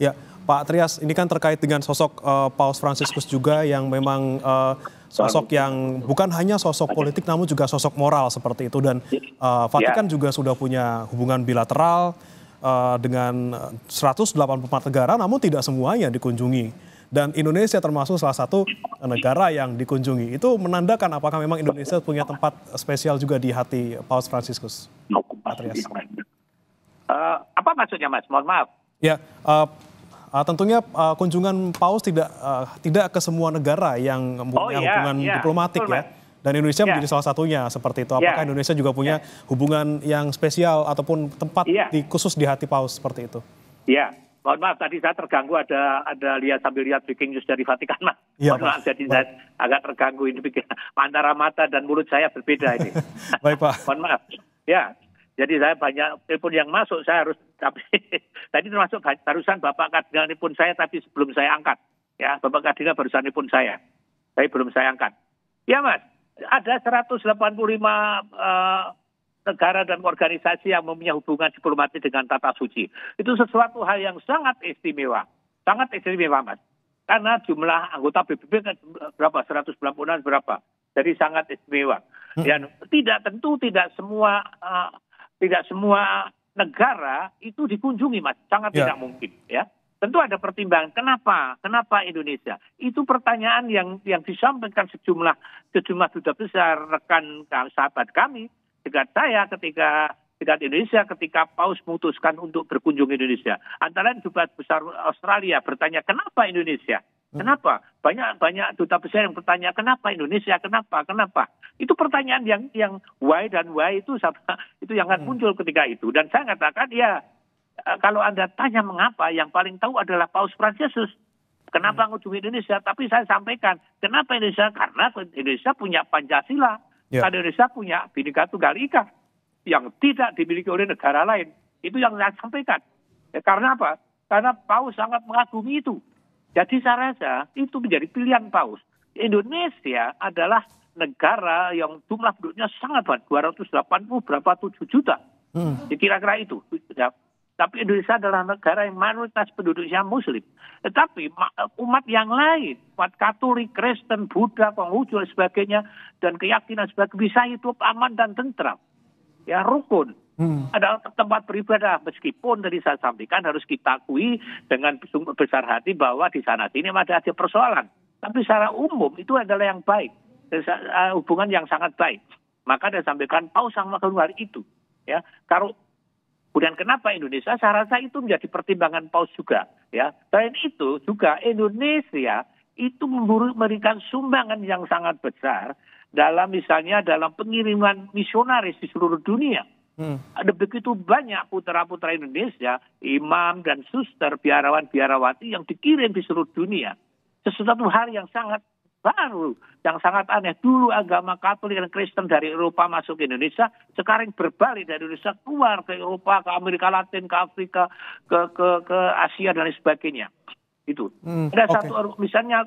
Ya, Pak Trias, ini kan terkait dengan sosok Paus Fransiskus juga yang memang sosok yang bukan hanya sosok politik namun juga sosok moral seperti itu. Dan Vatikan juga sudah punya hubungan bilateral dengan 184 negara namun tidak semuanya dikunjungi. Dan Indonesia termasuk salah satu negara yang dikunjungi. Itu menandakan apakah memang Indonesia punya tempat spesial juga di hati Paus Fransiskus, Pak Trias. Apa maksudnya, Mas? Mohon maaf. Ya, tentunya kunjungan Paus tidak ke semua negara yang punya hubungan diplomatik ya. Dan Indonesia menjadi salah satunya seperti itu. Apakah Indonesia juga punya hubungan yang spesial ataupun tempat khusus di hati Paus seperti itu? Iya, mohon maaf tadi saya terganggu ada sambil lihat breaking news dari Vatikan, Mas. Ya, mohon maaf, jadi saya agak terganggu ini antara mata dan mulut saya berbeda ini. Baik, Pak. Mohon maaf. Ya. Jadi saya banyak telepon yang masuk, saya harus, tapi tadi termasuk barusan Bapak Kardinal nelpon saya, tapi sebelum saya angkat. Ya, Bapak Kardinal barusan nelpon saya, tapi belum saya angkat. Ya, Mas, ada 185 negara dan organisasi yang mempunyai hubungan diplomatik dengan tata suci. Itu sesuatu hal yang sangat istimewa, Mas. Karena jumlah anggota PBB kan berapa, 196 berapa, jadi sangat istimewa. Dan tentu tidak semua negara itu dikunjungi, Mas. Sangat tidak mungkin, ya. Tentu ada pertimbangan. Kenapa Indonesia? Itu pertanyaan yang disampaikan sejumlah duta besar, rekan sahabat kami, dekat saya ketika Indonesia, ketika Paus memutuskan untuk berkunjung Indonesia. Antara lain duta besar Australia bertanya, kenapa Indonesia? Kenapa? Banyak duta besar yang bertanya, kenapa Indonesia? Kenapa? Itu pertanyaan yang why dan why itu yang akan muncul ketika itu. Dan saya katakan, ya kalau Anda tanya mengapa, yang paling tahu adalah Paus Fransiskus. Kenapa mengunjungi Indonesia? Tapi saya sampaikan, kenapa Indonesia? Karena Indonesia punya Pancasila. Karena Indonesia punya Bhinneka Tunggal Ika yang tidak dimiliki oleh negara lain. Itu yang saya sampaikan. Karena apa? Karena Paus sangat mengagumi itu. Jadi saya rasa itu menjadi pilihan Paus. Indonesia adalah negara yang jumlah penduduknya sangat banyak, 280 berapa 7 juta. Kira-kira itu. Ya. Tapi Indonesia adalah negara yang mayoritas penduduknya Muslim. Tetapi umat yang lain, umat Katolik, Kristen, Buddha, Konghucu dan sebagainya, dan keyakinan sebagai bisa hidup aman dan tentram. Ya, rukun. Ada tempat beribadah, meskipun tadi saya sampaikan harus kita akui dengan besar hati bahwa di sana sini ada persoalan. Tapi secara umum itu adalah yang baik, hubungan yang sangat baik. Maka saya sampaikan Paus sangat melakukan hal itu. Ya, kemudian kenapa Indonesia? Saya rasa itu menjadi pertimbangan Paus juga. Ya, selain itu juga Indonesia itu memberikan sumbangan yang sangat besar dalam misalnya dalam pengiriman misionaris di seluruh dunia. Ada begitu banyak putra-putra Indonesia, imam dan suster, biarawan-biarawati yang dikirim di seluruh dunia. Sesuatu hal yang sangat baru, yang sangat aneh. Dulu agama Katolik dan Kristen dari Eropa masuk ke Indonesia, sekarang berbalik dari Indonesia keluar ke Eropa, ke Amerika Latin, ke Afrika, ke Asia dan sebagainya. Itu. Ada satu misalnya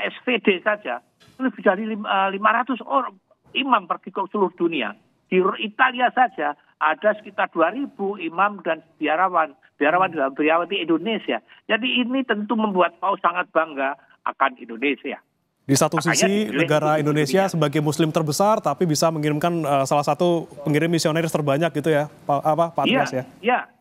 SVD saja, lebih dari 500 orang imam pergi ke seluruh dunia. Di Italia saja ada sekitar 2.000 imam dan biarawan dalam biarawati Indonesia. Jadi ini tentu membuat Paus sangat bangga akan Indonesia. Di satu sisi negara Indonesia sebagai Muslim terbesar, tapi bisa mengirimkan salah satu pengirim misionaris terbanyak gitu ya, Pak Trias ya?